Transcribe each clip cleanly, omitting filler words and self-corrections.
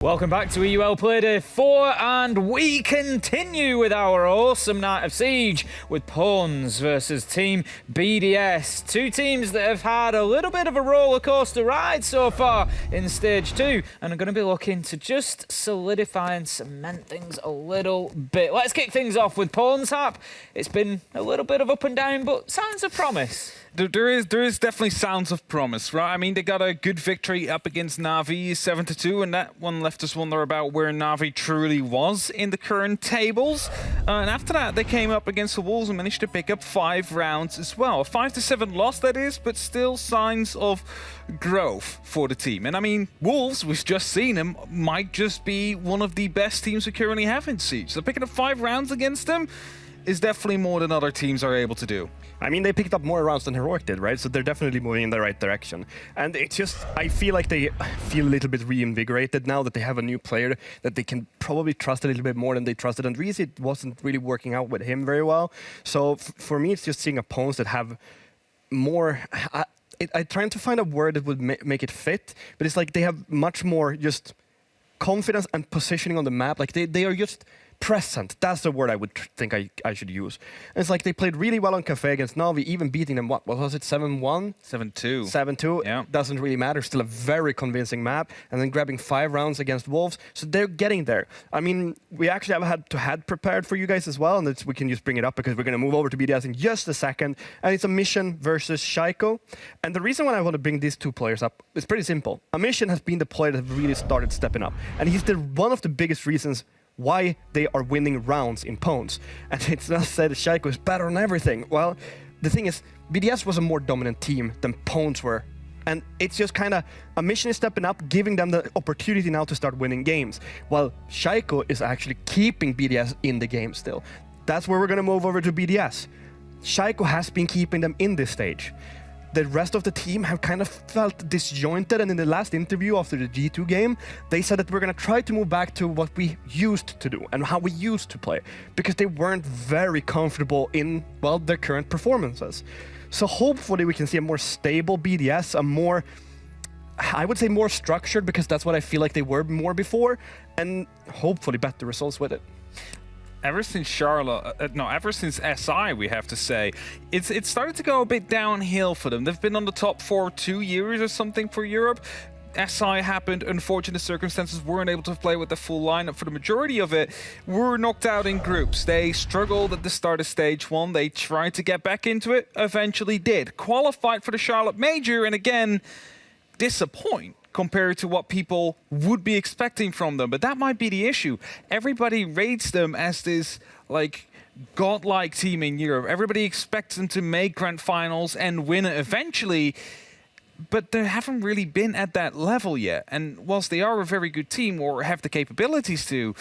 Welcome back to EUL Playday 4, and we continue with our awesome night of Siege with Pawns versus Team BDS. Two teams that have had a little bit of a roller coaster ride so far in Stage 2 and are going to be looking to just solidify and cement things a little bit. Let's kick things off with Pawns, Hap. It's been a little bit of up and down, but signs of promise. There is definitely sounds of promise, right? I mean, they got a good victory up against Na'Vi 7-2, and that one left us wonder about where Na'Vi truly was in the current tables. And after that, they came up against the Wolves and managed to pick up 5 rounds as well. A 5-7 loss, that is, but still signs of growth for the team. And I mean, Wolves, we've just seen them, might just be one of the best teams we currently have in Siege. So picking up 5 rounds against them is definitely more than other teams are able to do. I mean, they picked up more rounds than Heroic did, right? So they're definitely moving in the right direction. And it's just, I feel like they feel a little bit reinvigorated now that they have a new player that they can probably trust a little bit more than they trusted Andrees. It wasn't really working out with him very well. So for me, it's just seeing opponents that have more... I'm trying to find a word that would make it fit, but it's like they have much more just confidence and positioning on the map. Like they are just present. That's the word I would think I should use. And it's like they played really well on Cafe against Na'Vi, even beating them, what was it, 7-1? 7-2. 7-2. Yeah. Doesn't really matter. Still a very convincing map. And then grabbing 5 rounds against Wolves. So they're getting there. I mean, we actually have had to had prepared for you guys as well, and we can just bring it up because we're going to move over to BDS in just a second. And it's a Mission versus Shaiko. And the reason why I want to bring these two players up is pretty simple. A Mission has been the player that really started stepping up. And he's one of the biggest reasons why they are winning rounds in Pawns. And it's not said that Shaiko is better on everything. Well, the thing is, BDS was a more dominant team than Pawns were. And it's just kind of, a Mission is stepping up, giving them the opportunity now to start winning games. While Shaiko is actually keeping BDS in the game still. That's where we're going to move over to BDS. Shaiko has been keeping them in this stage. The rest of the team have kind of felt disjointed, and in the last interview after the G2 game, they said that we're going to try to move back to what we used to do and how we used to play, because they weren't very comfortable in, well, their current performances. So hopefully we can see a more stable BDS, a more, I would say more structured, because that's what I feel like they were more before, and hopefully better results with it. Ever since ever since SI, we have to say, it's started to go a bit downhill for them. They've been on the top 4 2 years or something for Europe. SI happened, unfortunate circumstances, weren't able to play with the full lineup for the majority of it. Were knocked out in groups. They struggled at the start of Stage 1. They tried to get back into it, eventually did. Qualified for the Charlotte Major, and again, disappoint compared to what people would be expecting from them. But that might be the issue. Everybody rates them as this, like, godlike team in Europe. Everybody expects them to make grand finals and win it eventually, but they haven't really been at that level yet. And whilst they are a very good team, or have the capabilities to,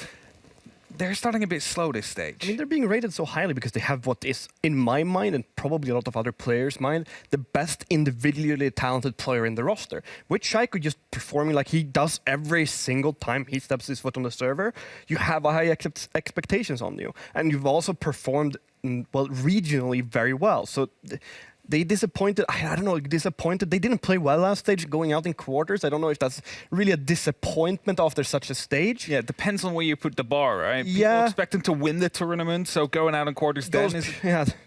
they're starting a bit slow this stage. I mean, they're being rated so highly because they have what is, in my mind, and probably a lot of other players' mind, the best individually talented player in the roster. With Shaiko just performing like he does every single time he steps his foot on the server, you have high expectations on you. And you've also performed, well, regionally very well. So they disappointed, I don't know, disappointed. They didn't play well last stage, going out in quarters. I don't know if that's really a disappointment after such a stage. Yeah, it depends on where you put the bar, right? Yeah. People expect them to win the tournament, so going out in quarters then is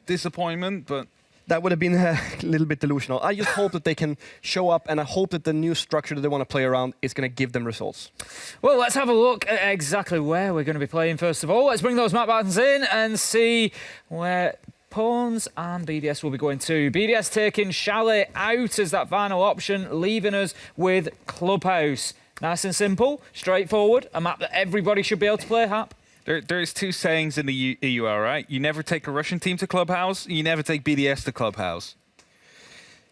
disappointment, but that would have been a little bit delusional. I just hope that they can show up, and I hope that the new structure that they want to play around is going to give them results. Well, let's have a look at exactly where we're going to be playing first of all. Let's bring those map buttons in and see where Pawns and BDS will be going to. BDS taking Chalet out as that final option, leaving us with Clubhouse. Nice and simple, straightforward, a map that everybody should be able to play, Hap. There's 2 sayings in the EUL, right? You never take a Russian team to Clubhouse, you never take BDS to Clubhouse.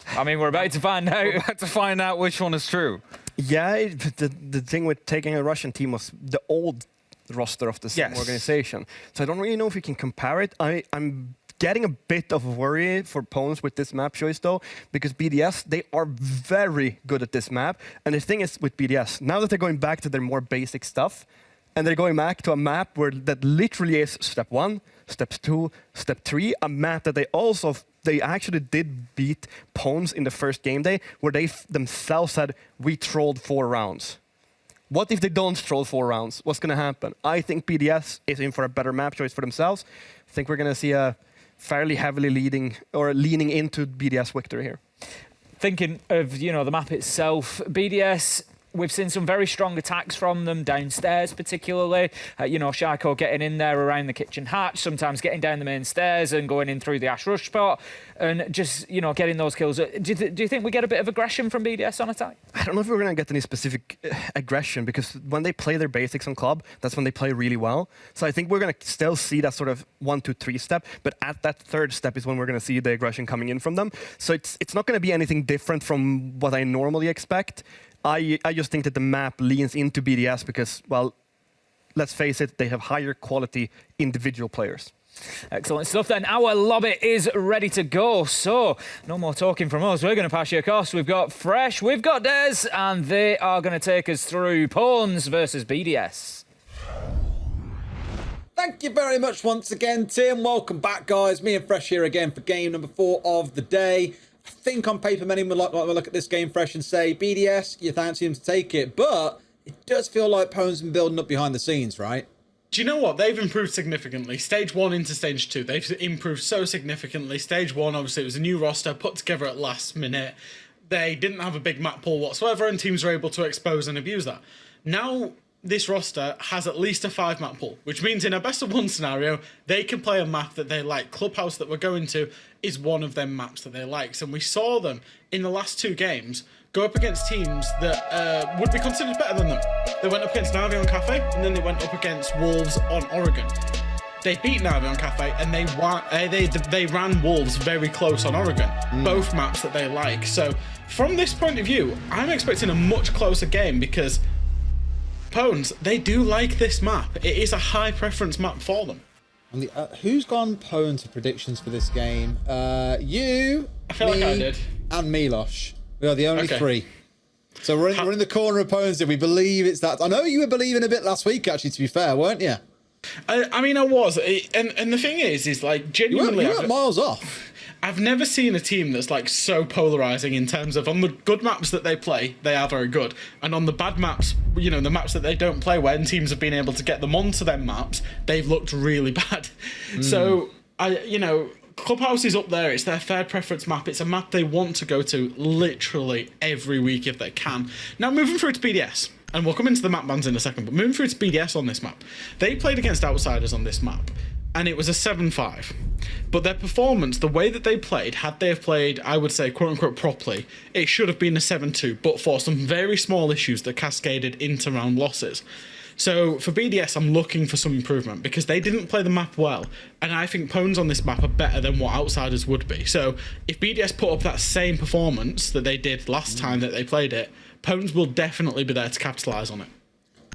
I mean, we're about to find out. We're about to find out which one is true. Yeah, the thing with taking a Russian team was the old roster of the same organization. So I don't really know if we can compare it. I'm getting a bit of worry for Pawns with this map choice though, because BDS, they are very good at this map. And the thing is with BDS, now that they're going back to their more basic stuff, and they're going back to a map where that literally is step 1, step 2, step 3, a map that they actually did beat Pawns in the first game day, where they themselves said, we trolled 4 rounds. What if they don't stroll 4 rounds? What's going to happen? I think BDS is in for a better map choice for themselves. I think we're going to see a fairly heavily leaning into BDS victory here. Thinking of, the map itself, BDS, we've seen some very strong attacks from them downstairs, particularly. Shaiko getting in there around the kitchen hatch, sometimes getting down the main stairs and going in through the Ash Rush spot, and just, getting those kills. Do you think we get a bit of aggression from BDS on attack? I don't know if we're going to get any specific aggression, because when they play their basics on club, that's when they play really well. So I think we're going to still see that sort of 1, 2, 3 step, but at that 3rd step is when we're going to see the aggression coming in from them. So it's not going to be anything different from what I normally expect. I just think that the map leans into BDS because, well, let's face it, they have higher quality individual players. Excellent stuff then. Our lobby is ready to go. So, no more talking from us. We're going to pass you across. We've got Fresh, we've got Des, and they are going to take us through Pawns versus BDS. Thank you very much once again, Tim. Welcome back, guys. Me and Fresh here again for game number 4 of the day. I think on paper, many would like to look at this game, Fresh, and say, BDS, you fancy him to take it. But it does feel like Pwn's been building up behind the scenes, right? Do you know what? They've improved significantly. Stage 1 into Stage 2, they've improved so significantly. Stage 1, obviously, it was a new roster put together at last minute. They didn't have a big map pool whatsoever, and teams were able to expose and abuse that. Now, this roster has at least a 5-map pool, which means in a best-of-1 scenario, they can play a map that they like. Clubhouse that we're going to is one of them maps that they like. And we saw them in the last 2 games go up against teams that would be considered better than them. They went up against Navi on Cafe, and then they went up against Wolves on Oregon. They beat Navi on Cafe, and they ran Wolves very close on Oregon. Both maps that they like. So from this point of view, I'm expecting a much closer game because Pwns, they do like this map. It is a high preference map for them. And who's gone Pwns for predictions for this game? You, I feel like I did. And Milosh. We are the only 3. So we're in the corner of Pwns. We believe it's that. I know you were believing a bit last week, actually, to be fair, weren't you? I mean, I was. And the thing is like, genuinely, you weren't miles off. I've never seen a team that's like so polarizing in terms of on the good maps that they play, they are very good. And on the bad maps, the maps that they don't play, when teams have been able to get them onto them maps, they've looked really bad. So, Clubhouse is up there. It's their third preference map. It's a map they want to go to literally every week if they can. Now, moving through to BDS, and we'll come into the map bans in a second, but moving through to BDS on this map, they played against outsiders on this map, and it was a 7-5. But their performance, the way that they played, had they have played, I would say, quote-unquote, properly, it should have been a 7-2, but for some very small issues that cascaded into round losses. So for BDS, I'm looking for some improvement because they didn't play the map well, and I think Pwns on this map are better than what outsiders would be. So if BDS put up that same performance that they did last time that they played it, Pwns will definitely be there to capitalise on it.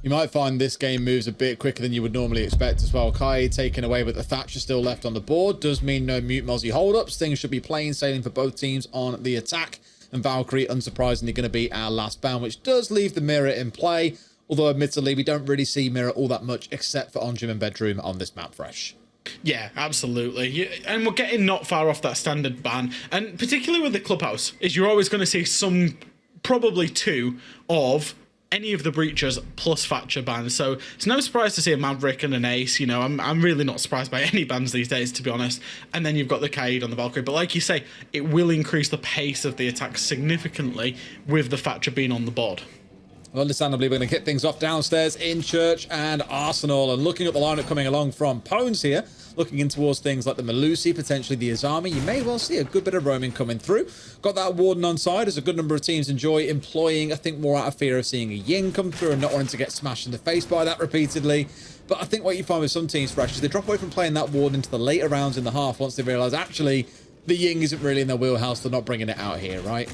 You might find this game moves a bit quicker than you would normally expect as well. Kai taken away, but the Thatcher still left on the board. Does mean no Mute Mozzie holdups. Things should be plain sailing for both teams on the attack. And Valkyrie, unsurprisingly, going to be our last ban, which does leave the Mirror in play. Although, admittedly, we don't really see Mirror all that much, except for on Gym and Bedroom on this map, Fresh. Yeah, absolutely. And we're getting not far off that standard ban. And particularly with the Clubhouse, is you're always going to see some, probably 2 of any of the breachers plus Thatcher bans. So it's no surprise to see a Maverick and an Ace. I'm really not surprised by any bans these days, to be honest. And then you've got the Kaid on the Valkyrie. But like you say, it will increase the pace of the attack significantly with the Thatcher being on the board. Well, understandably, we're going to kick things off downstairs in Church and Arsenal. And looking at the lineup coming along from Pwns here, looking in towards things like the Malusi, potentially the Azami, you may well see a good bit of roaming coming through. Got that Warden on side, as a good number of teams enjoy employing, I think, more out of fear of seeing a Ying come through and not wanting to get smashed in the face by that repeatedly. But I think what you find with some teams, Fresh, is they drop away from playing that Warden into the later rounds in the half once they realise, actually, the Ying isn't really in their wheelhouse. They're not bringing it out here, right?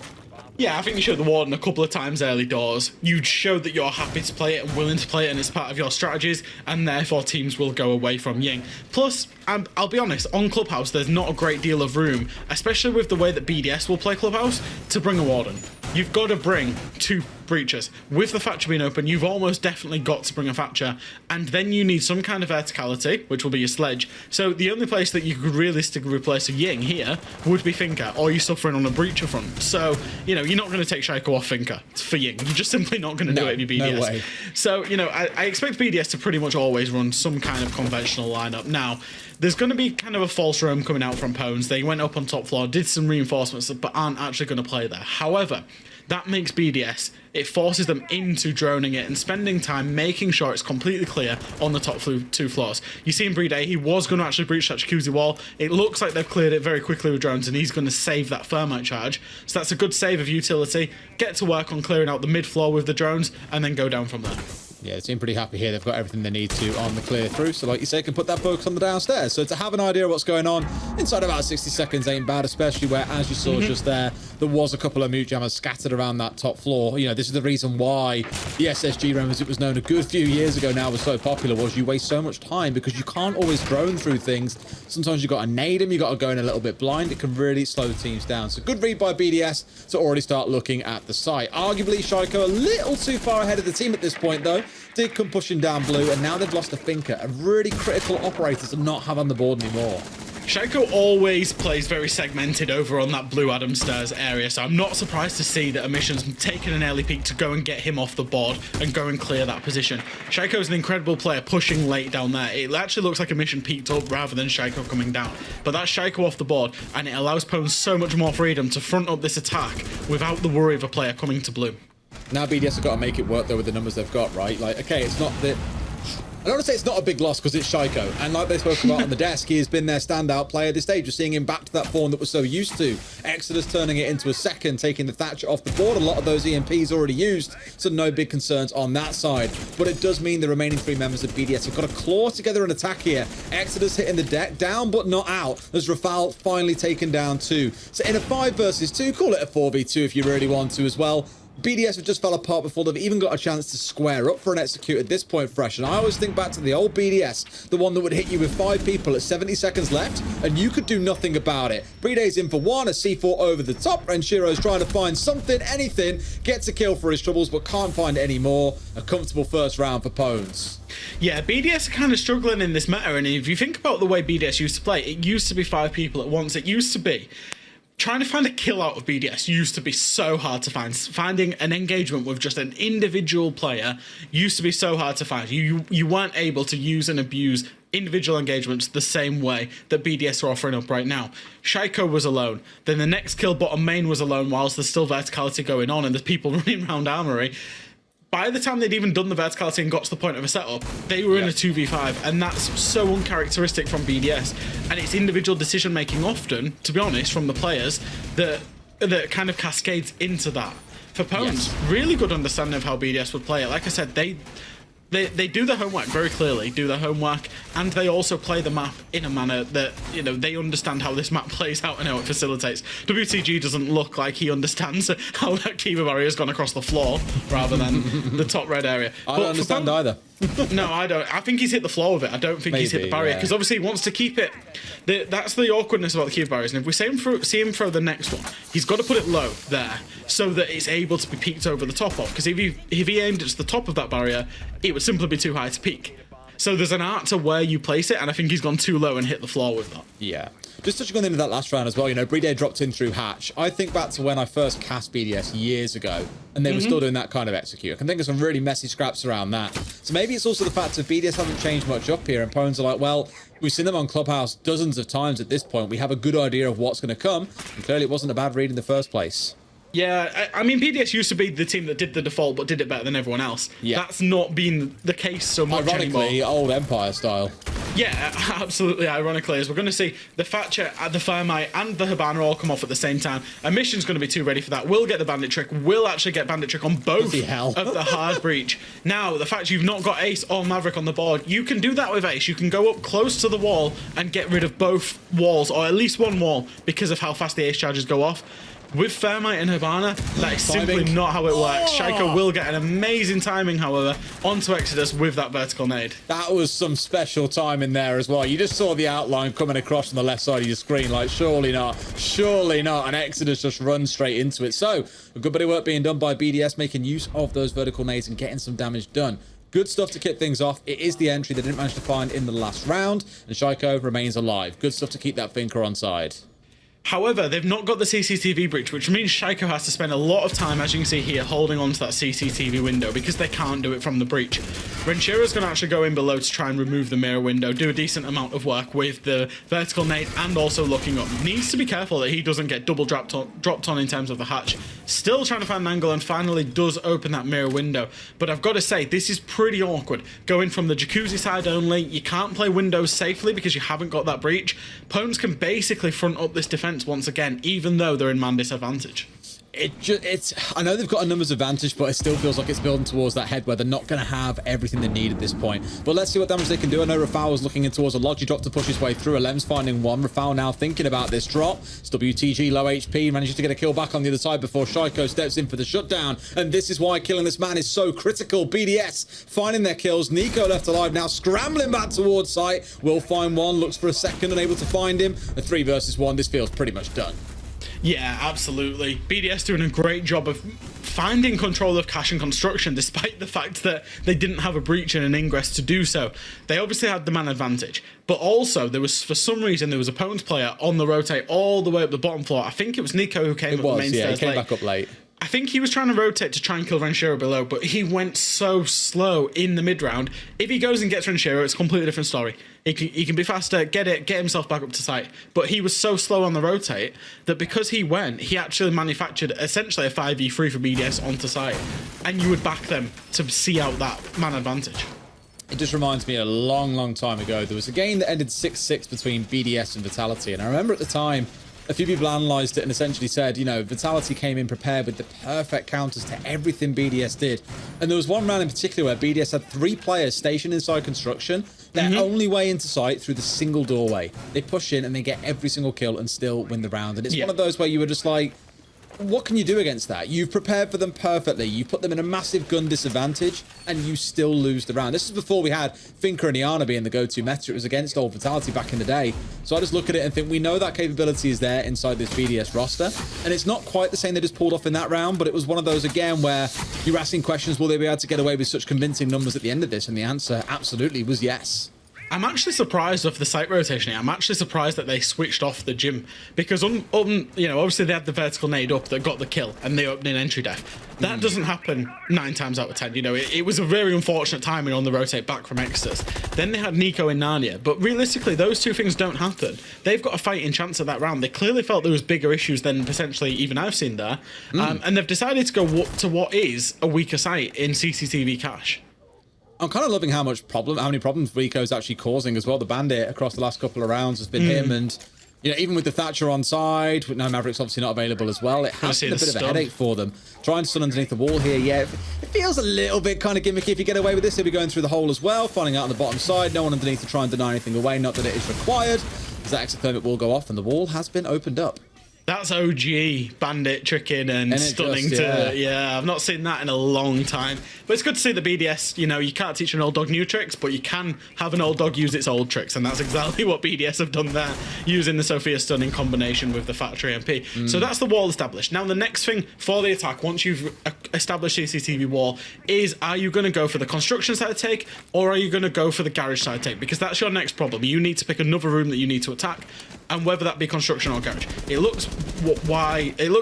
Yeah, I think you showed the Warden a couple of times early doors. You showed that you're happy to play it and willing to play it, and it's part of your strategies, and therefore teams will go away from Ying. Plus, I'll be honest, on Clubhouse, there's not a great deal of room, especially with the way that BDS will play Clubhouse, to bring a Warden. You've got to bring 2 breachers. With the Thatcher being open, you've almost definitely got to bring a Thatcher, and then you need some kind of verticality, which will be your sledge. So the only place that you could realistically replace a Ying here would be Finka, or you're suffering on a breacher front. So, you know, you're not going to take Shaiko off Finka for Ying. You're just simply not going to do it if you're BDS. No way. So, you know, I expect BDS to pretty much always run some kind of conventional lineup. Now, there's going to be kind of a false roam coming out from Pones. They went up on top floor, did some reinforcements, but aren't actually going to play there. However, that makes BDS, it forces them into droning it and spending time making sure it's completely clear on the top 2 floors. You see in Playday, he was going to actually breach that jacuzzi wall. It looks like they've cleared it very quickly with drones, and he's going to save that thermite charge. So that's a good save of utility. Get to work on clearing out the mid floor with the drones, and then go down from there. Yeah, they seem pretty happy here. They've got everything they need to on the clear through. So like you say, can put that focus on the downstairs. So to have an idea of what's going on inside about 60 seconds ain't bad, especially where, as you saw just there was a couple of mute jammers scattered around that top floor. You know, this is the reason why the SSG room, as it was known a good few years ago now, was so popular, was you waste so much time because you can't always drone through things. Sometimes you've got to nade them, you've got to go in a little bit blind. It can really slow the teams down. So good read by BDS to already start looking at the site. Arguably, Shaiko a little too far ahead of the team at this point, though. Did come pushing down blue, and now they've lost a Finka, a really critical operator to not have on the board anymore. Shaiko always plays very segmented over on that blue Adam Stairs area, so I'm not surprised to see that Emission's taken an early peek to go and get him off the board and go and clear that position. Shaiko's an incredible player pushing late down there. It actually looks like Emission peeked up rather than Shaiko coming down, but that's Shaiko off the board, and it allows Pones so much more freedom to front up this attack without the worry of a player coming to blue. Now BDS have got to make it work, though, with the numbers they've got, right? Like, okay, it's not that... I don't want to say it's not a big loss because it's Shaiko, and like they spoke about on the desk, he has been their standout player this stage. We're seeing him back to that form that we're so used to. Exodus turning it into a second, taking the Thatcher off the board. A lot of those EMPs already used, so no big concerns on that side. But it does mean the remaining 3 members of BDS have got to claw together an attack here. Exodus hitting the deck, down but not out, as Rafal finally taken down 2. So in a 5 versus 2, call it a 4v2 if you really want to as well. BDS have just fell apart before they've even got a chance to square up for an execute at this point fresh. And I always think back to the old BDS, the one that would hit you with 5 people at 70 seconds left, and you could do nothing about it. Breeday's in for 1, a C4 over the top, and Shiro's trying to find something, anything, gets a kill for his troubles, but can't find any more. A comfortable first round for Pones. Yeah, BDS are kind of struggling in this meta, and if you think about the way BDS used to play, it used to be 5 people at once. It used to be trying to find a kill out of BDS used to be so hard to find. Finding an engagement with just an individual player used to be so hard to find. You weren't able to use and abuse individual engagements the same way that BDS are offering up right now. Shaiko was alone. Then the next kill bottom main was alone whilst there's still verticality going on and there's people running around Armory. By the time they'd even done the verticality and got to the point of a setup, they were in a 2v5, and that's so uncharacteristic from BDS. And it's individual decision making often, to be honest, from the players that kind of cascades into that. For Pones, really good understanding of how BDS would play it. Like I said, they do their homework very clearly, do their homework, and they also play the map in a manner that, you know, they understand how this map plays out and how it facilitates. WTG doesn't look like he understands how that Kiva barrier has gone across the floor rather than the top red area. I don't understand either. No, I don't. I think he's hit the floor with it. I don't think he's hit the barrier because obviously he wants to keep it. That's the awkwardness about the Kiva barriers. And if we see him throw the next one, he's got to put it low there so that it's able to be peeked over the top of. Because if he aimed it to the top of that barrier, it would simply be too high to peek. So there's an art to where you place it, and I think he's gone too low and hit the floor with that. Yeah. Just touching on the end of that last round as well, you know, Playday dropped in through Hatch. I think back to when I first cast BDS years ago, and they were still doing that kind of execute. I can think of some really messy scraps around that. So maybe it's also the fact that BDS haven't changed much up here, and Pones are like, well, we've seen them on Clubhouse dozens of times at this point. We have a good idea of what's going to come, and clearly it wasn't a bad read in the first place. Yeah, I mean, PDS used to be the team that did the default but did it better than everyone else. Yeah. That's not been the case so much anymore. Ironically, old Empire style. Yeah, absolutely ironically, as we're going to see the Thatcher, the Thermite, and the Hibana all come off at the same time. Emission's going to be too ready for that. We'll get the Bandit Trick. We'll actually get Bandit Trick on both of the hard breach. Now, the fact you've not got Ace or Maverick on the board, you can do that with Ace. You can go up close to the wall and get rid of both walls, or at least one wall, because of how fast the Ace charges go off. With Fairmite and Hibana, that is simply Timing. not how it works. Shaiko will get an amazing timing, however, onto Exodus with that vertical nade. That was some special time in there as well. You just saw the outline coming across on the left side of your screen, like, surely not, and Exodus just runs straight into it. So, a good bit of work being done by BDS, making use of those vertical nades and getting some damage done. Good stuff to kick things off. It is the entry they didn't manage to find in the last round, and Shaiko remains alive. Good stuff to keep that Finker on side. However, they've not got the CCTV breach, which means Shaiko has to spend a lot of time, as you can see here, holding on to that CCTV window because they can't do it from the breach. Renshira's going to actually go in below to try and remove the mirror window, do a decent amount of work with the vertical nade and also looking up. Needs to be careful that he doesn't get double dropped on in terms of the hatch. Still trying to find an angle and finally does open that mirror window. But I've got to say, this is pretty awkward. Going from the jacuzzi side only, you can't play windows safely because you haven't got that breach. Pwns can basically front up this defense once again, even though they're in man disadvantage. I know they've got a numbers advantage, but it still feels like it's building towards that head where they're not going to have everything they need at this point. But let's see what damage they can do. I know Rafał was looking in towards a Logi drop to push his way through. Alem's finding one. Rafał now thinking about this drop. It's WTG, low HP, manages to get a kill back on the other side before Shaiko steps in for the shutdown. And this is why killing this man is so critical. BDS finding their kills. Nico left alive now, scrambling back towards site. Will find one, looks for a second, unable to find him. A 3 versus 1. This feels pretty much done. Yeah, absolutely. BDS doing a great job of finding control of cache and construction despite the fact that they didn't have a breach and an ingress to do so. They obviously had the man advantage, but also there was, for some reason, there was a Pwns player on the rotate all the way up the bottom floor. I think it was Nico who came up the main stairs he came late. back up late. I think he was trying to rotate to try and kill Renshiro below, but he went so slow in the mid round. If he goes and gets Renshiro, it's a completely different story. He can be faster, get himself back up to site. But he was so slow on the rotate that because he went, he actually manufactured essentially a 5v3 for BDS onto site. And you would back them to see out that man advantage. It just reminds me a long time ago. There was a game that ended 6-6 between BDS and Vitality. And I remember at the time, a few people analysed it and essentially said, you know, Vitality came in prepared with the perfect counters to everything BDS did. And there was one round in particular where BDS had 3 players stationed inside construction. Their only way into site through the single doorway. They push in and they get every single kill and still win the round. And it's one of those where you were just like, what can you do against that? You've prepared for them perfectly. You put them in a massive gun disadvantage and you still lose the round. This is before we had Finker and Iana being the go-to meta. It was against old Vitality back in the day. So I just look at it and think we know that capability is there inside this BDS roster. And it's not quite the same they just pulled off in that round, but it was one of those again where you're asking questions, will they be able to get away with such convincing numbers at the end of this? And the answer absolutely was yes. I'm actually surprised of the site rotation here. I'm actually surprised that they switched off the gym because, you know, obviously they had the vertical nade up that got the kill and they opened in entry def. That doesn't happen 9 times out of 10. You know, it was a very unfortunate timing on the rotate back from Exodus. Then they had Nico and Narnia, but realistically, those two things don't happen. They've got a fighting chance at that round. They clearly felt there was bigger issues than potentially even I've seen there, and they've decided to go to what is a weaker site in CCTV cache. I'm kind of loving how many problems Rico's actually causing as well. The Bandit across the last couple of rounds has been him, and you know, even with the Thatcher on side, with no Maverick's obviously not available as well, it has been a bit of a headache for them. Trying to stun underneath the wall here, yeah, it feels a little bit kind of gimmicky. If you get away with this, he'll be going through the hole as well, finding out on the bottom side. No one underneath to try and deny anything away, not that it is required, as that exit permit will go off, and the wall has been opened up. That's OG Bandit tricking and stunning yeah, I've not seen that in a long time. But it's good to see the BDS, you know, you can't teach an old dog new tricks, but you can have an old dog use its old tricks, and that's exactly what BDS have done there, using the Sophia Stun in combination with the Factory MP. So that's the wall established. Now the next thing for the attack, once you've established CCTV wall, is are you going to go for the construction side take, or are you going to go for the garage side take? Because that's your next problem. You need to pick another room that you need to attack, and whether that be construction or garage. It looks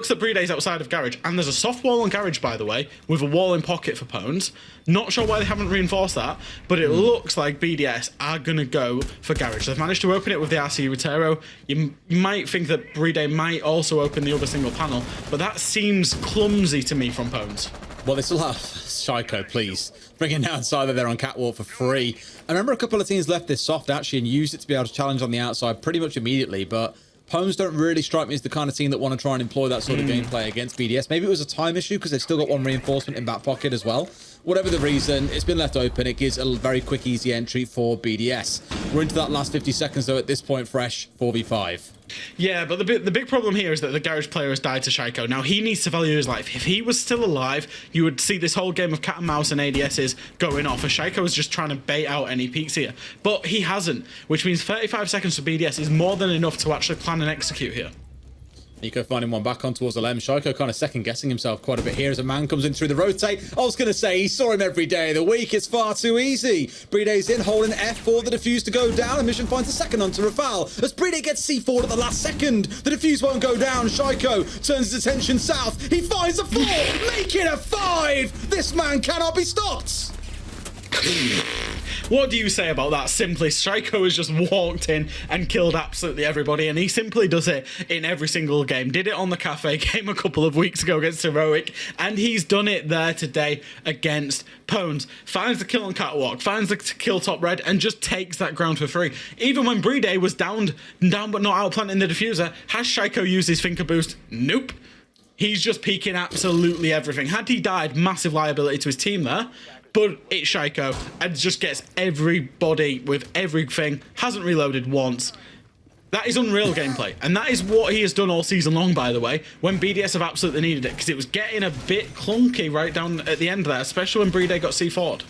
that Breeday's outside of garage, and there's a soft wall on garage, by the way, with a wall in pocket for Pwns. Not sure why they haven't reinforced that, but it looks like BDS are gonna go for garage. They've managed to open it with the RC Rotero. You might think that Breeday might also open the other single panel, but that seems clumsy to me from Pwns. Well, they still have Shaiko, please. Bring it down side there on Catwalk for free. I remember a couple of teams left this soft actually and used it to be able to challenge on the outside pretty much immediately, but Pwns don't really strike me as the kind of team that want to try and employ that sort of gameplay against BDS. Maybe it was a time issue because they've still got one reinforcement in back pocket as well. whatever the reason, it's been left open. It gives a very quick, easy entry for BDS. We're into that last 50 seconds, though, at this point, fresh 4v5. Yeah, but the big problem here is that the garage player has died to Shaiko. Now, he needs to value his life. If he was still alive, you would see this whole game of cat and mouse and ADSs going off, as Shaiko is just trying to bait out any peaks here. But he hasn't, which means 35 seconds for BDS is more than enough to actually plan and execute here. Nico finding one back on towards the lem. Shaiko kind of second-guessing himself quite a bit here as a man comes in through the rotate. I was going to say, he saw him every day of the week. It's far too easy. Breday's in, holding F for the defuse to go down. And Mission finds a second onto Rafal. As Breday gets C4 at the last second, the defuse won't go down. Shaiko turns his attention south. He finds a 4, making a 5. This man cannot be stopped. What do you say about that? Simply, Shaiko has just walked in and killed absolutely everybody, and he simply does it in every single game. Did it on the Cafe game a couple of weeks ago against Heroic, and he's done it there today against Pones. Finds the kill on Catwalk, finds the kill top red, and just takes that ground for free. Even when Breday was down but not outplanting the diffuser, has Shaiko used his Finker boost? Nope. He's just peeking absolutely everything. Had he died, massive liability to his team there. But it's Shaiko and just gets everybody with everything. Hasn't reloaded once. That is unreal gameplay. And that is what he has done all season long, by the way, when BDS have absolutely needed it. Because it was getting a bit clunky right down at the end there, especially when Breday got C4'd.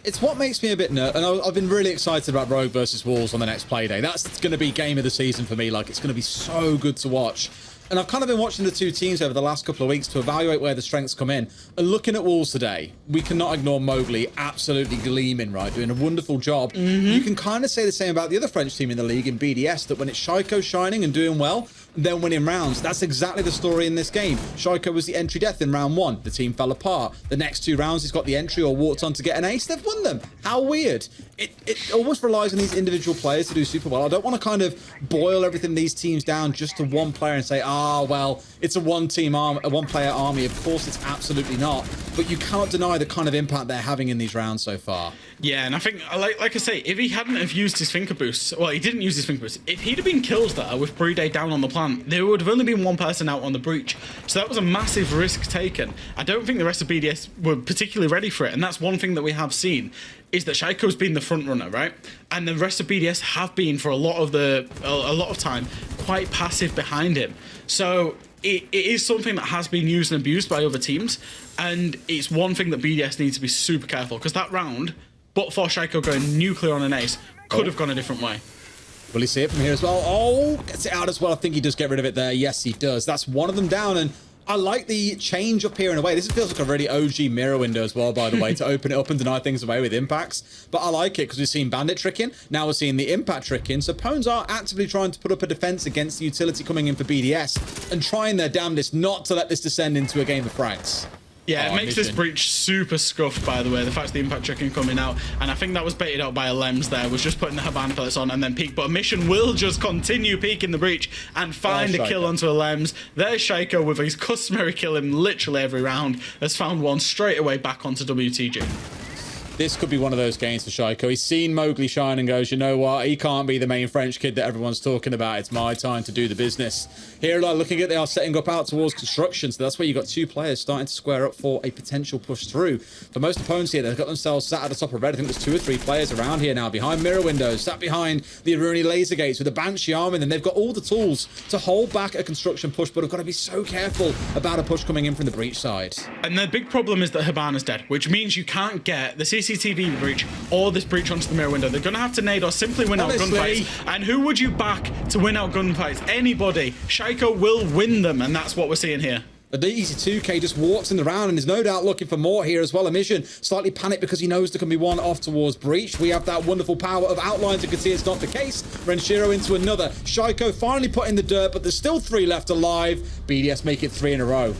It's what makes me a bit nervous, and I've been really excited about Rogue versus Wolves on the next Playday. That's going to be game of the season for me. Like, it's going to be so good to watch. And I've kind of been watching the two teams over the last couple of weeks to evaluate where the strengths come in. And looking at Wolves today, we cannot ignore Mowgli absolutely gleaming, right? Doing a wonderful job. You can kind of say the same about the other French team in the league in BDS, that when it's Shaiko shining and doing well, then winning rounds. That's exactly the story in this game. Shaiko was the entry death in round 1. The team fell apart. The next 2 rounds, he's got the entry or walked on to get an ace. They've won them. How weird. It almost relies on these individual players to do super well. I don't want to kind of boil everything these teams down just to one player and say, well, it's a one-player army. Of course, it's absolutely not. But you can't deny the kind of impact they're having in these rounds so far. Yeah, and I think, like I say, if he hadn't have used his Finker boost, well, he didn't use his Finker boost. If he'd have been killed there with Breday down on the plant, there would have only been one person out on the breach. So that was a massive risk taken. I don't think the rest of BDS were particularly ready for it, and that's one thing that we have seen, is that Shaiko's been the front runner, right? And the rest of BDS have been, for a lot of time, quite passive behind him. So it is something that has been used and abused by other teams, and it's one thing that BDS needs to be super careful, because that round, but for Shaiko going nuclear on an ace, could have gone a different way. Will he see it from here as well? Oh, gets it out as well. I think he does get rid of it there. Yes, he does. That's one of them down, and I like the change up here in a way. This feels like a really OG mirror window as well, by the way, to open it up and deny things away with impacts. But I like it because we've seen Bandit tricking. Now we're seeing the impact tricking. So Pones are actively trying to put up a defense against the utility coming in for BDS and trying their damnedest not to let this descend into a game of frags. Yeah, it makes this breach super scuffed, by the way, the fact the impact tricking coming out. And I think that was baited out by a Lems there, was just putting the Haban pellets on and then peek. But a Mission will just continue peeking the breach and find a kill onto a Lems. There's Shaiko with his customary kill him literally every round. Has found one straight away back onto WTG. This could be one of those games for Shaiko. He's seen Mowgli shine and goes, you know what? He can't be the main French kid that everyone's talking about. It's my time to do the business. Here, looking at, they are setting up out towards construction. So that's where you've got 2 players starting to square up for a potential push through. For most opponents here, they've got themselves sat at the top of red. I think there's 2 or 3 players around here now behind mirror windows, sat behind the Aruni laser gates with the Banshee arm in them. They've got all the tools to hold back a construction push, but have got to be so careful about a push coming in from the breach side. And the big problem is that Habana's dead, which means you can't get the CCTV breach or this breach onto the mirror window. They're going to have to nade or simply win out gunfights. And who would you back to win out gunfights? Anybody. Shaiko will win them, and that's what we're seeing here. The easy 2K just walks in the round and is no doubt looking for more here as well. A Mission slightly panicked because he knows there can be one off towards breach. We have that wonderful power of outlines. You can see it's not the case. Renshiro into another. Shaiko finally put in the dirt, but there's still 3 left alive. BDS make it 3 in a row.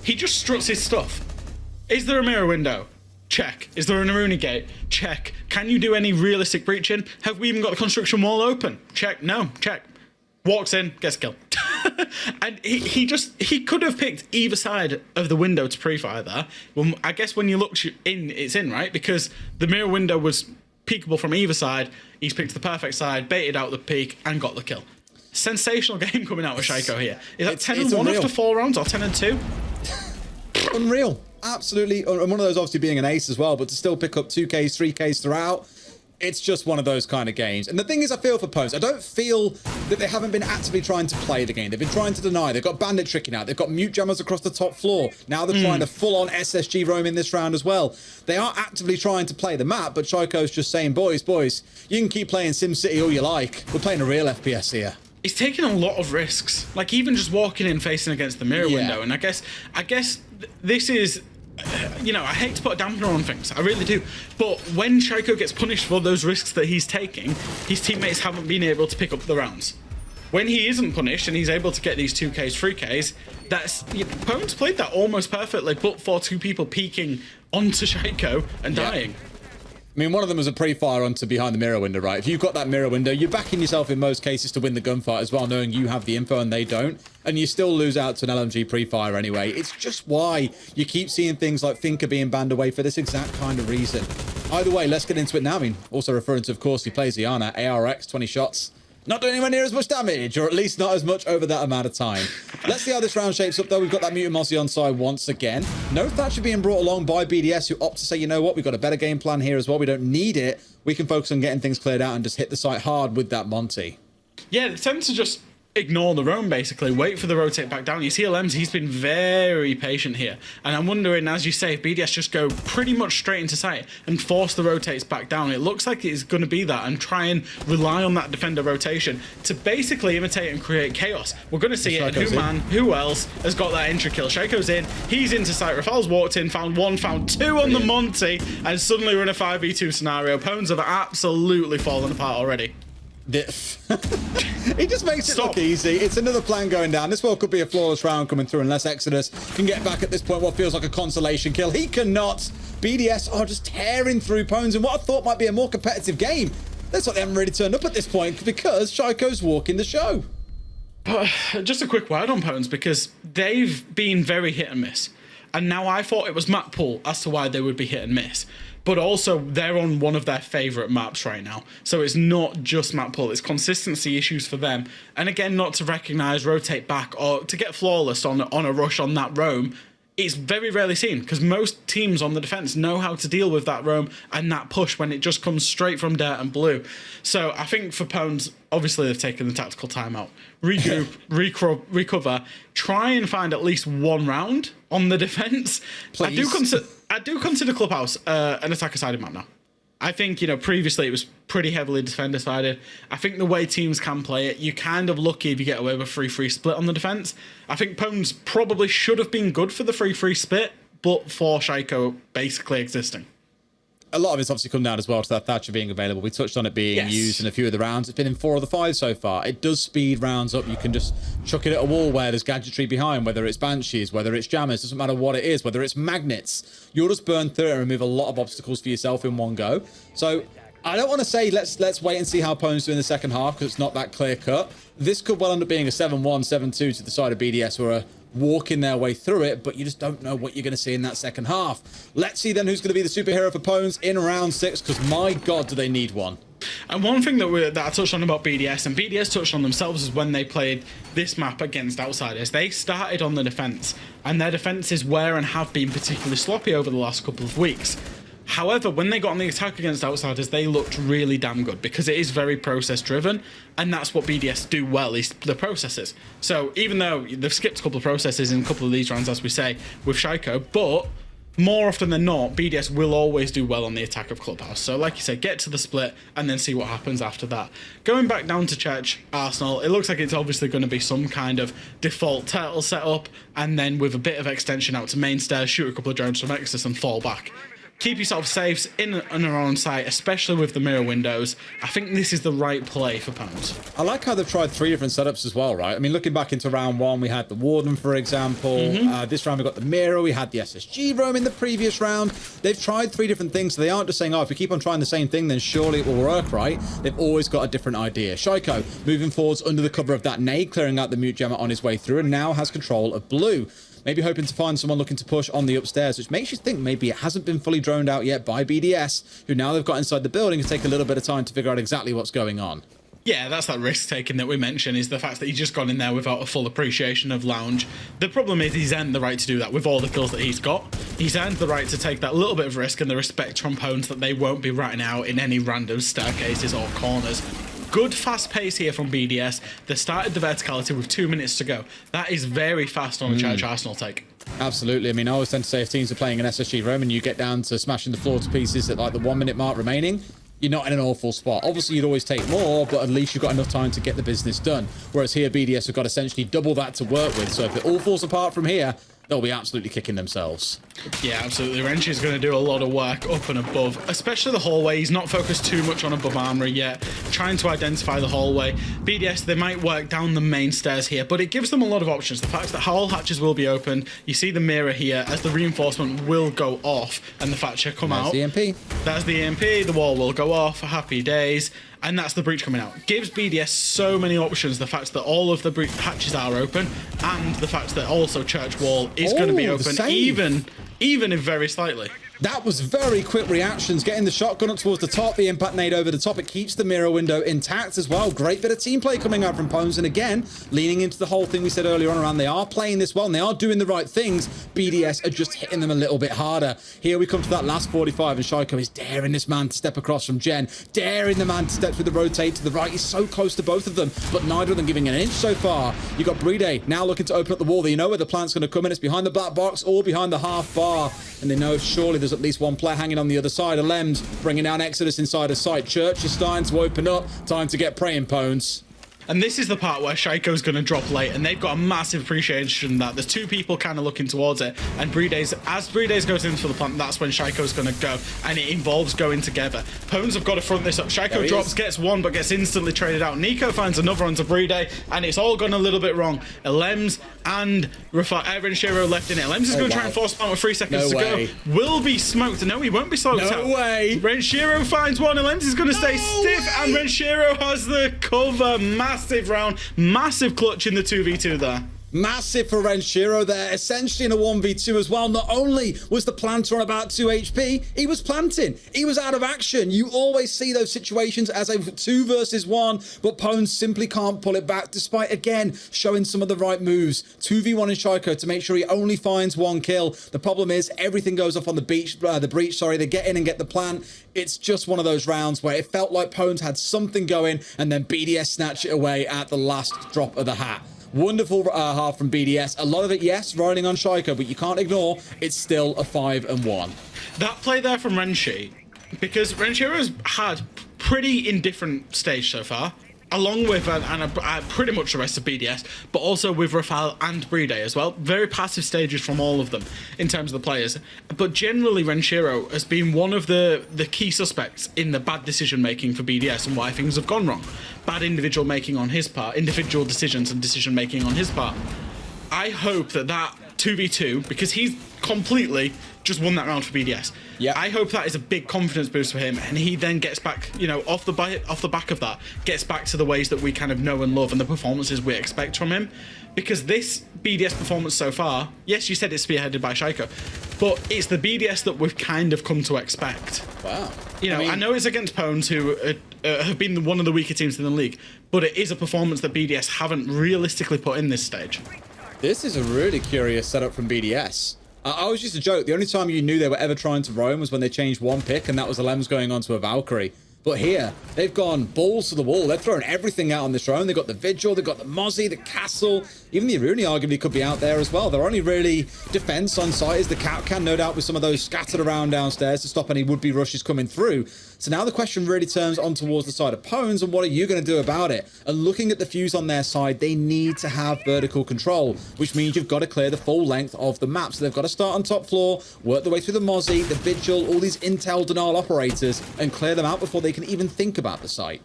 He just struts his stuff. Is there a mirror window? Check. Is there an Aruni gate? Check. Can you do any realistic breaching? Have we even got the construction wall open? Check. No. Check. Walks in, gets killed. And he could have picked either side of the window to pre-fire there. Well, I guess when you look in, it's in, right? Because the mirror window was peekable from either side. He's picked the perfect side, baited out the peak, and got the kill. Sensational game coming out with Shaiko here. Is that 10-1 after 4 rounds or 10-2? Unreal. absolutely, and one of those obviously being an ace as well, but to still pick up 2Ks, 3Ks throughout, it's just one of those kind of games. And the thing is, I feel for Pons, I don't feel that they haven't been actively trying to play the game. They've been trying to deny. They've got Bandit tricking out. They've got mute jammers across the top floor. Now they're trying to full-on SSG roam in this round as well. They are actively trying to play the map, but Shaiko's just saying, boys, you can keep playing SimCity all you like. We're playing a real FPS here. He's taking a lot of risks, like even just walking in facing against the mirror window. And I guess this is, you know, I hate to put a dampener on things, I really do, but when Shaiko gets punished for those risks that he's taking, his teammates haven't been able to pick up the rounds. When he isn't punished and he's able to get these 2Ks, 3Ks, that's, Pons played that almost perfectly, but for two people peeking onto Shaiko and dying. I mean, one of them was a pre-fire onto behind the mirror window, right? If you've got that mirror window, you're backing yourself in most cases to win the gunfight as well, knowing you have the info and they don't, and you still lose out to an LMG pre-fire anyway. It's just why you keep seeing things like Finker being banned away for this exact kind of reason. Either way, let's get into it now. I mean, also referring to, of course, he plays Iana, ARX, 20 shots. Not doing anywhere near as much damage, or at least not as much over that amount of time. Let's see how this round shapes up, though. We've got that Mutant Mossy on side once again. No Thatcher being brought along by BDS, who opt to say, you know what, we've got a better game plan here as well. We don't need it. We can focus on getting things cleared out and just hit the site hard with that Monty. Yeah, they tend to just ignore the roam, basically. Wait for the rotate back down. You see LMs, he's been very patient here. And I'm wondering, as you say, if BDS just go pretty much straight into site and force the rotates back down, it looks like it's going to be that, and try and rely on that defender rotation to basically imitate and create chaos. We're going to see it. Who else has got that entry kill? Shaiko's in. He's into site. Rafael's walked in, found one, found two on the Monty, and suddenly we're in a 5v2 scenario. Pons have absolutely fallen apart already. He just makes it look easy. It's another plan going down. This world could be a flawless round coming through unless Exodus can get back at this point what feels like a consolation kill. He cannot. BDS are just tearing through Pons in what I thought might be a more competitive game. That's why they haven't really turned up at this point, because Shaiko's walking the show. But just a quick word on Pons, because they've been very hit and miss. And now I thought it was map pool as to why they would be hit and miss. But also, they're on one of their favourite maps right now. So it's not just map pull, it's consistency issues for them. And again, not to recognise, rotate back, or to get flawless on a rush on that roam, it's very rarely seen, because most teams on the defence know how to deal with that roam and that push when it just comes straight from dirt and blue. So I think for Pons, obviously they've taken the tactical timeout. Regroup, recover, try and find at least one round on the defence. I do consider Clubhouse an attacker-sided map now. I think, you know, previously it was pretty heavily defender-sided. I think the way teams can play it, you're kind of lucky if you get away with a 3-3 split on the defence. I think Pons probably should have been good for the 3-3 split, but for Shaiko basically existing. A lot of it's obviously come down as well to that Thatcher being available. We touched on it being used in a few of the rounds. It's been in 4 of the 5 so far. It does speed rounds up. You can just chuck it at a wall where there's gadgetry behind, whether it's Banshees, whether it's jammers, doesn't matter what it is, whether it's magnets. You'll just burn through it and remove a lot of obstacles for yourself in one go. So I don't want to say let's wait and see how Pons do in the second half, because it's not that clear cut. This could well end up being a 7-1, 7-2 to the side of BDS, who are walking their way through it, but you just don't know what you're going to see in that second half. Let's see then who's going to be the superhero for Pons in round 6, because my God, do they need one. And one thing that I touched on about BDS, and BDS touched on themselves, is when they played this map against Outsiders, they started on the defence, and their defences were and have been particularly sloppy over the last couple of weeks. However, when they got on the attack against Outsiders, they looked really damn good, because it is very process driven, and that's what BDS do well, is the processes. So even though they've skipped a couple of processes in a couple of these rounds, as we say, with Shaiko, but more often than not, BDS will always do well on the attack of Clubhouse. So like you say, get to the split and then see what happens after that. Going back down to Church Arsenal, it looks like it's obviously going to be some kind of default turtle setup, and then with a bit of extension out to main stairs, shoot a couple of drones from Exodus and fall back. Keep yourself safe in and around site, especially with the mirror windows. I think this is the right play for Pons. I like how they've tried 3 different setups as well, right? I mean, looking back into round 1, we had the Warden, for example. This round, we got the mirror. We had the SSG roam in the previous round. They've tried 3 different things, so they aren't just saying, oh, if we keep on trying the same thing, then surely it will work, right? They've always got a different idea. Shaiko moving forwards under the cover of that nade, clearing out the mute jammer on his way through, and now has control of blue. Maybe hoping to find someone looking to push on the upstairs, which makes you think maybe it hasn't been fully droned out yet by BDS, who now they've got inside the building, to take a little bit of time to figure out exactly what's going on. Yeah, that's that risk taking that we mentioned, is the fact that he's just gone in there without a full appreciation of Lounge. The problem is he's earned the right to do that with all the kills that he's got. He's earned the right to take that little bit of risk and the respect from opponents that they won't be ratting out in any random staircases or corners. Good fast pace here from BDS. They started the verticality with 2 minutes to go. That is very fast on a Church Arsenal take. Absolutely. I mean, I always tend to say if teams are playing an SSG roam and you get down to smashing the floor to pieces at like the 1 minute mark remaining, you're not in an awful spot. Obviously, you'd always take more, but at least you've got enough time to get the business done. Whereas here, BDS have got essentially double that to work with. So if it all falls apart from here, they'll be absolutely kicking themselves. Yeah, absolutely. Wrench is going to do a lot of work up and above, especially the hallway. He's not focused too much on above armory yet, trying to identify the hallway. BDS, they might work down the main stairs here, but it gives them a lot of options. The fact that all hatches will be opened, you see the mirror here as the reinforcement will go off and the Thatcher come out. That's the EMP. That's the EMP, the wall will go off, happy days. And that's the breach coming out. Gives BDS so many options. The fact that all of the hatches are open, and the fact that also Church Wall is going to be open, even if very slightly. That was very quick reactions, getting the shotgun up towards the top, the impact nade over the top. It keeps the mirror window intact as well. Great bit of team play coming out from Pones. And again, leaning into the whole thing we said earlier on around they are playing this well and they are doing the right things. BDS are just hitting them a little bit harder. Here we come to that last 45 and Shaiko is daring this man to step across from Gen, daring the man to step through the rotate to the right. He's so close to both of them, but neither of them giving an inch so far. You got Playday now looking to open up the wall. You know where the plant's going to come in. It's behind the black box or behind the half bar. And they know surely there's at least one player hanging on the other side. Alems bringing down Exodus inside of sight. Church is starting to open up. Time to get praying, Pones. And this is the part where Shaiko's going to drop late, and they've got a massive appreciation that there's two people kind of looking towards it. And as Breedays goes into the plant, that's when Shaiko's going to go, and it involves going together. Pones have got to front this up. Shaiko drops, gets one, but gets instantly traded out. Nico finds another onto Breeday, and it's all gone a little bit wrong. Alems and Renshiro left in it. Alems is going to try and force plant with 3 seconds to go. Will be smoked. No, he won't be smoked out. No way. Renshiro finds one. Alems is going to stay stiff, and Renshiro has the cover. Massive round, massive clutch in the 2v2 there. Massive for Renshiro there, essentially in a 1v2 as well. Not only was the planter on about 2 HP, he was planting. He was out of action. You always see those situations as a 2 versus 1, but Pones simply can't pull it back, despite, again, showing some of the right moves. 2v1 in Shaiko to make sure he only finds 1 kill. The problem is everything goes off on the breach. They get in and get the plant. It's just one of those rounds where it felt like Pones had something going, and then BDS snatched it away at the last drop of the hat. Wonderful half from BDS. A lot of it, yes, riding on Shaiko, but you can't ignore it's still a 5-1. That play there from Renshi, because Renshiro's had pretty indifferent stage so far, along with pretty much the rest of BDS, but also with Rafael and Breeday as well. Very passive stages from all of them in terms of the players. But generally, Renshiro has been one of the key suspects in the bad decision making for BDS and why things have gone wrong. Bad individual making on his part, individual decisions and decision making on his part. I hope that 2v2, because he's completely just won that round for BDS. Yeah. I hope that is a big confidence boost for him, and he then gets back, off the back of that, gets back to the ways that we kind of know and love and the performances we expect from him. Because this BDS performance so far, yes, you said it's spearheaded by Shaiko, but it's the BDS that we've kind of come to expect. Wow. I know it's against Pones, who have been one of the weaker teams in the league, but it is a performance that BDS haven't realistically put in this stage. This is a really curious setup from BDS. I always used to joke, the only time you knew they were ever trying to roam was when they changed one pick, and that was Alems going on to a Valkyrie. But here, they've gone balls to the wall. They're throwing everything out on this roam. They've got the Vigil, they've got the Mozzie, the Castle. Even the Aruni arguably could be out there as well. Their only really defense on site is the Capcan, no doubt with some of those scattered around downstairs to stop any would-be rushes coming through. So now the question really turns on towards the side of Pones, and what are you going to do about it? And looking at the fuse on their side, they need to have vertical control, which means you've got to clear the full length of the map. So they've got to start on top floor, work their way through the Mozzie, the Vigil, all these intel denial operators, and clear them out before they can even think about the site.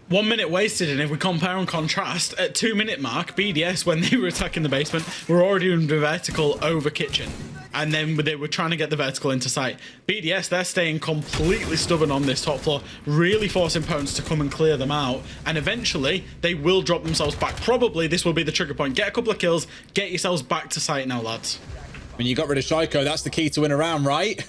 1 minute wasted, and if we compare and contrast, at 2 minute mark, BDS, when they were attacking the basement, were already in the vertical over kitchen. And then they were trying to get the vertical into sight. BDS, they're staying completely stubborn on this top floor, really forcing Pones to come and clear them out. And eventually, they will drop themselves back. Probably this will be the trigger point. Get a couple of kills, get yourselves back to sight now, lads. When you got rid of Shaiko, that's the key to win a round, right?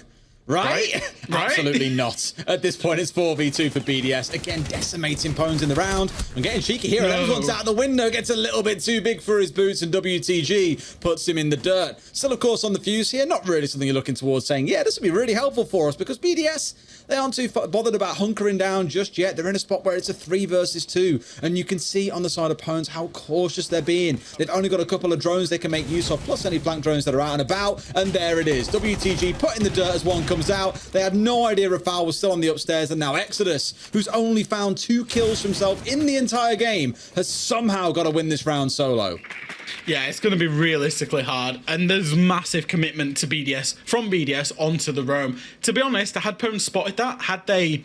Right? Absolutely not. At this point, it's 4v2 for BDS. Again, decimating Pones in the round. And getting cheeky here. No. Looks out the window, gets a little bit too big for his boots, and WTG puts him in the dirt. Still, of course, on the fuse here. Not really something you're looking towards saying, yeah, this will be really helpful for us, because BDS, they aren't too bothered about hunkering down just yet. They're in a spot where it's a 3 versus 2. And you can see on the side of Pones how cautious they're being. They've only got a couple of drones they can make use of, plus any flank drones that are out and about. And there it is. WTG put in the dirt as one comes out. They had no idea Rafal was still on the upstairs, and now Exodus, who's only found 2 kills for himself in the entire game, has somehow got to win this round solo. Yeah, it's going to be realistically hard, and there's massive commitment to BDS, from BDS onto the roam. To be honest, had Pones spotted that, had they,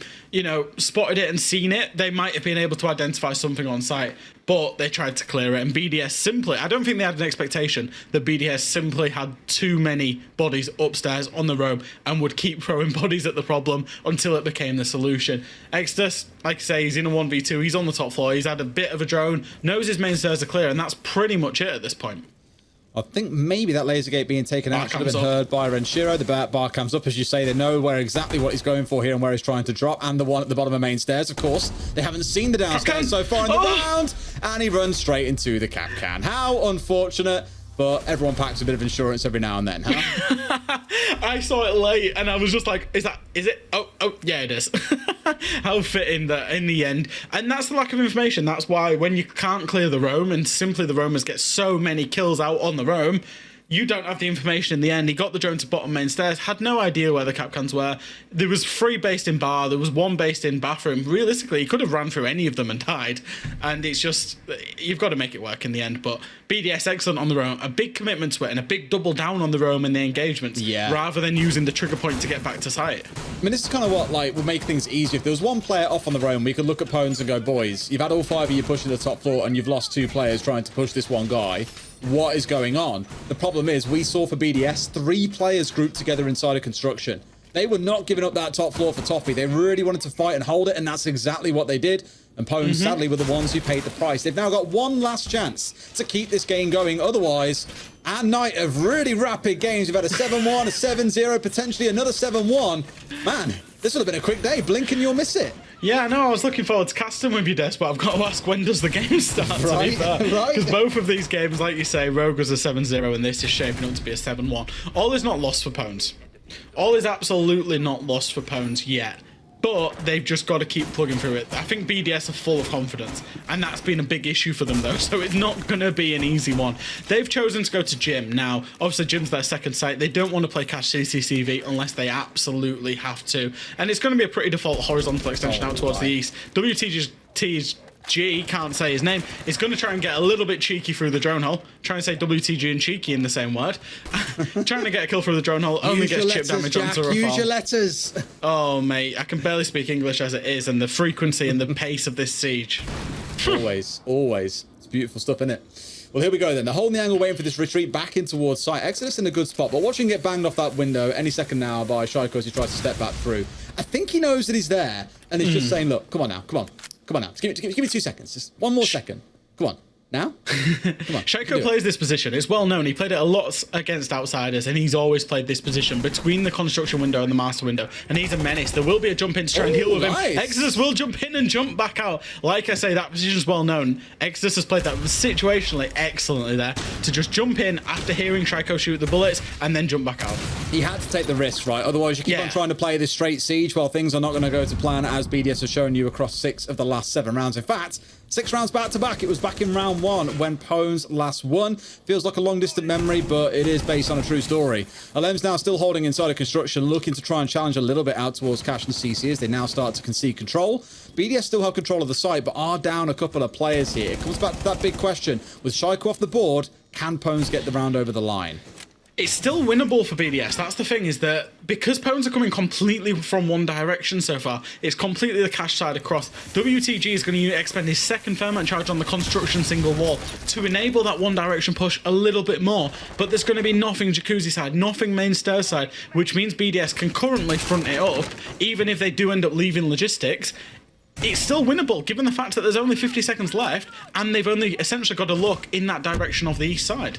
spotted it and seen it, they might have been able to identify something on site, but they tried to clear it, and BDS simply, I don't think they had an expectation that BDS simply had too many bodies upstairs on the roam and would keep throwing bodies at the problem until it became the solution. Exodus, like I say, he's in a 1v2, he's on the top floor, he's had a bit of a drone, knows his main stairs are clear, and that's pretty much it at this point. I think maybe that laser gate being taken out should have been heard by Renshiro. The bar comes up, as you say. They know where exactly what he's going for here and where he's trying to drop. And the one at the bottom of main stairs, of course. They haven't seen the downstairs so far in the round. And he runs straight into the cap can. How unfortunate. But everyone packs a bit of insurance every now and then, huh? I saw it late and I was just like, is it? Oh, yeah, it is. How fitting that in the end. And that's the lack of information. That's why when you can't clear the roam and simply the roamers get so many kills out on the roam, you don't have the information in the end. He got the drone to bottom main stairs, had no idea where the cap cans were. There was 3 based in bar, there was 1 based in bathroom. Realistically, he could have ran through any of them and died. And it's just, you've got to make it work in the end. But BDS excellent on the roam, a big commitment to it and a big double down on the roam and the engagements, rather than using the trigger point to get back to site. I mean, this is kind of what would make things easier. If there was 1 player off on the roam, we could look at Pones and go, boys, you've had all 5 of you pushing the top floor and you've lost 2 players trying to push this 1 guy. What is going on? The problem is we saw for BDS 3 players grouped together inside of construction. They were not giving up that top floor for Toffee. They really wanted to fight and hold it, and that's exactly what they did. And Pones, sadly, were the ones who paid the price. They've now got 1 last chance to keep this game going. Otherwise, our night of really rapid games, we've had a 7-1, a 7-0, potentially another 7-1. Man, this would have been a quick day. Blink and you'll miss it. Yeah, no, I was looking forward to casting with you, Des, but I've got to ask, when does the game start? Right. Because both of these games, like you say, Rogue was a 7-0 and this is shaping up to be a 7-1. All is not lost for Pones. All is absolutely not lost for Pones yet. But they've just got to keep plugging through it. I think BDS are full of confidence, and that's been a big issue for them, though, so it's not going to be an easy one. They've chosen to go to Gym. Now, obviously, Gym's their second site. They don't want to play Cash CCCV unless they absolutely have to, and it's going to be a pretty default horizontal extension out towards the east. WTG's G, can't say his name, is going to try and get a little bit cheeky through the drone hole. Try and say WTG and cheeky in the same word. Trying to get a kill through the drone hole, only gets chip damage onto Rafal. Use your letters. Oh, mate, I can barely speak English as it is, and the frequency and the pace of this siege. Always. It's beautiful stuff, isn't it? Well, here we go then. They're holding the angle, waiting for this retreat back in towards site. Exodus in a good spot, but watching get banged off that window any second now by Shaiko as he tries to step back through. I think he knows that he's there, and he's just saying, look, come on now. Just give me 2 seconds. Just 1 more second. Come on. Now? Come on. Shaiko plays this position. It's well known. He played it a lot against outsiders, and he's always played this position between the construction window and the master window. And he's a menace. There will be a jump in to try and heal with him. Exodus will jump in and jump back out. Like I say, that position's well known. Exodus has played that situationally excellently there to just jump in after hearing Shaiko shoot the bullets and then jump back out. He had to take the risk, right? Otherwise, you keep on trying to play this straight siege while things are not going to go to plan, as BDS has shown you across 6 of the last 7 rounds. In fact, 6 rounds back to back. It was back in round 1 when Pones last won. Feels like a long distant memory, but it is based on a true story. Alem's now still holding inside of construction, looking to try and challenge a little bit out towards Cash and CC as they now start to concede control. BDS still have control of the site, but are down a couple of players here. It comes back to that big question. With Shaiko off the board, can Pones get the round over the line? It's still winnable for BDS. That's the thing, is that because Pones are coming completely from one direction so far, it's completely the Cash side across. WTG is going to expend his second ferment charge on the construction single wall to enable that one direction push a little bit more. But there's going to be nothing Jacuzzi side, nothing main stairs side, which means BDS can currently front it up, even if they do end up leaving logistics. It's still winnable, given the fact that there's only 50 seconds left, and they've only essentially got to look in that direction of the east side.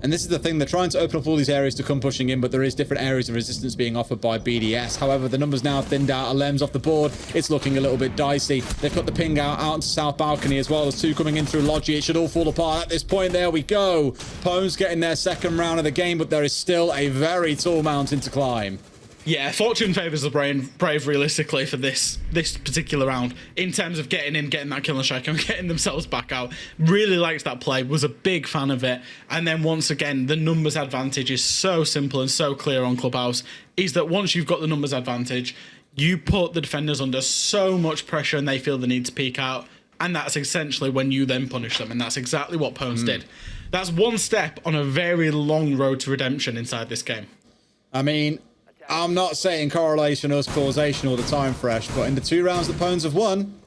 And this is the thing, they're trying to open up all these areas to come pushing in, but there is different areas of resistance being offered by BDS. However, the numbers now thinned out. Lem's off the board. It's looking a little bit dicey. They've got the ping out into South Balcony as well. There's 2 coming in through Logi. It should all fall apart at this point. There we go. Pones getting their second round of the game, but there is still a very tall mountain to climb. Yeah, fortune favours the brave realistically for this particular round in terms of getting in, getting that kill on Shaiko and getting themselves back out. Really liked that play, was a big fan of it. And then once again, the numbers advantage is so simple and so clear on Clubhouse, is that once you've got the numbers advantage, you put the defenders under so much pressure and they feel the need to peek out. And that's essentially when you then punish them. And that's exactly what Pones did. That's one step on a very long road to redemption inside this game. I mean, I'm not saying correlation or causation all the time, Fresh, but in the 2 rounds that Pones have won,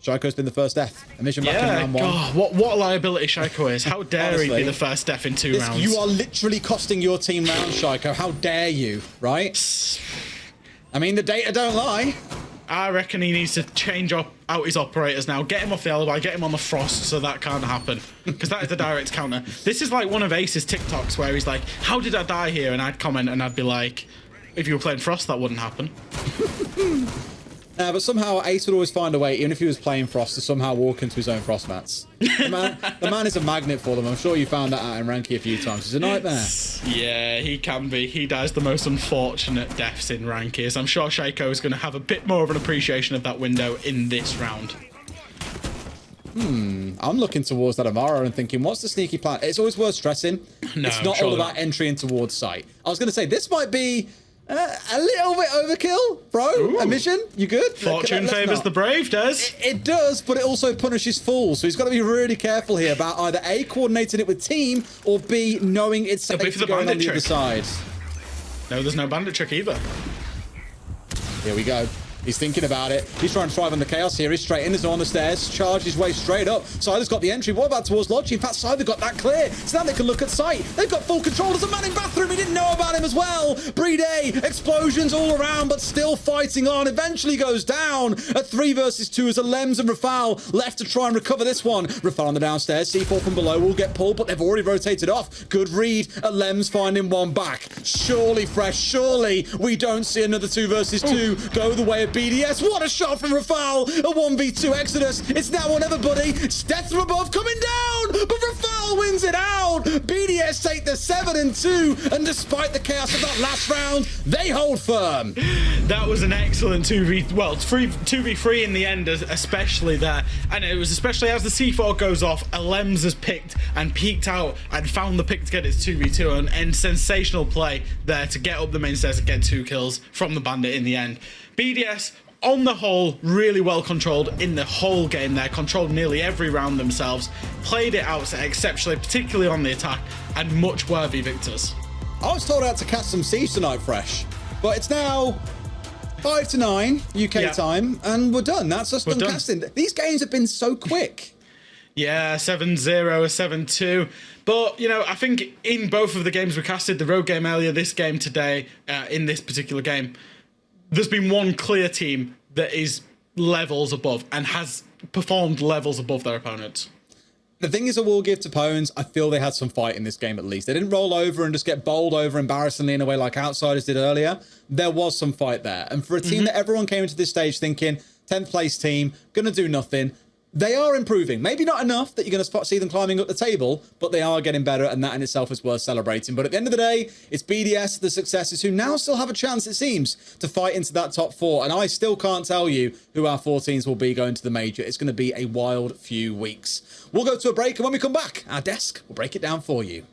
Shaiko's been the first death. A mission back in round 1. God, what a liability Shaiko is. How dare he be the first death in 2 rounds? You are literally costing your team rounds, Shaiko. How dare you, right? I mean, the data don't lie. I reckon he needs to change out his operators now. Get him off the alibi, get him on the frost so that can't happen. Because that is the direct counter. This is like one of Ace's TikToks where he's like, how did I die here? And I'd comment and I'd be like, if you were playing Frost, that wouldn't happen. But somehow Ace would always find a way, even if he was playing Frost, to somehow walk into his own Frost mats. The man is a magnet for them. I'm sure you found that out in Ranky a few times. He's a nightmare. Yeah, he can be. He dies the most unfortunate deaths in Rankies. I'm sure Shaiko is going to have a bit more of an appreciation of that window in this round. I'm looking towards that Amaro and thinking, what's the sneaky plan? It's always worth stressing. No, it's not all about entry in towards site. I was going to say, this might be a little bit overkill, bro. Ooh. A mission? You good? Fortune favours the brave, does. It does, but it also punishes fools. So he's got to be really careful here about either A, coordinating it with team, or B, knowing it's safe to go on the other side. No, there's no bandit trick either. Here we go. He's thinking about it. He's trying to thrive on the chaos here. He's straight in. There's no on the stairs. Charged his way straight up. Siler's got the entry. What about towards Logi? In fact, Siler got that clear. So now they can look at sight. They've got full control. There's a man in bathroom. He didn't know about him as well. Playday. Explosions all around, but still fighting on. Eventually goes down at 3 versus 2 as Lems and Rafal left to try and recover this one. Rafal on the downstairs. C4 from below will get pulled, but they've already rotated off. Good read. Lems finding one back. Surely, Fresh. Surely we don't see another 2 versus 2 go the way of BDS. What a shot from Rafal! A 1v2 Exodus. It's now on everybody. Death from above coming down, but Rafal wins it out. BDS take the 7-2, and despite the chaos of that last round, they hold firm. That was an excellent 2v3 in the end, especially there. And it was especially as the C4 goes off, Lems has picked and peeked out and found the pick to get its 2v2, and sensational play there to get up the main stairs and get 2 kills from the bandit in the end. BDS, on the whole, really well controlled in the whole game there, controlled nearly every round themselves, played it out exceptionally, particularly on the attack, and much worthy victors. I was told I had to catch some siege tonight, Fresh, but it's now 5 to 9 UK time, and we're done. That's us done casting. These games have been so quick. Yeah, 7-0, 7-2. But, you know, I think in both of the games we casted, the road game earlier, this game today, in this particular game, there's been one clear team that is levels above and has performed levels above their opponents. The thing is, I will give to Pones, I feel they had some fight in this game at least. They didn't roll over and just get bowled over embarrassingly in a way like Outsiders did earlier. There was some fight there. And for a team that everyone came into this stage thinking, 10th place team, going to do nothing, they are improving. Maybe not enough that you're going to see them climbing up the table, but they are getting better, and that in itself is worth celebrating. But at the end of the day, it's BDS, the successors, who now still have a chance, it seems, to fight into that top 4. And I still can't tell you who our 4 teams will be going to the major. It's going to be a wild few weeks. We'll go to a break, and when we come back, our desk will break it down for you.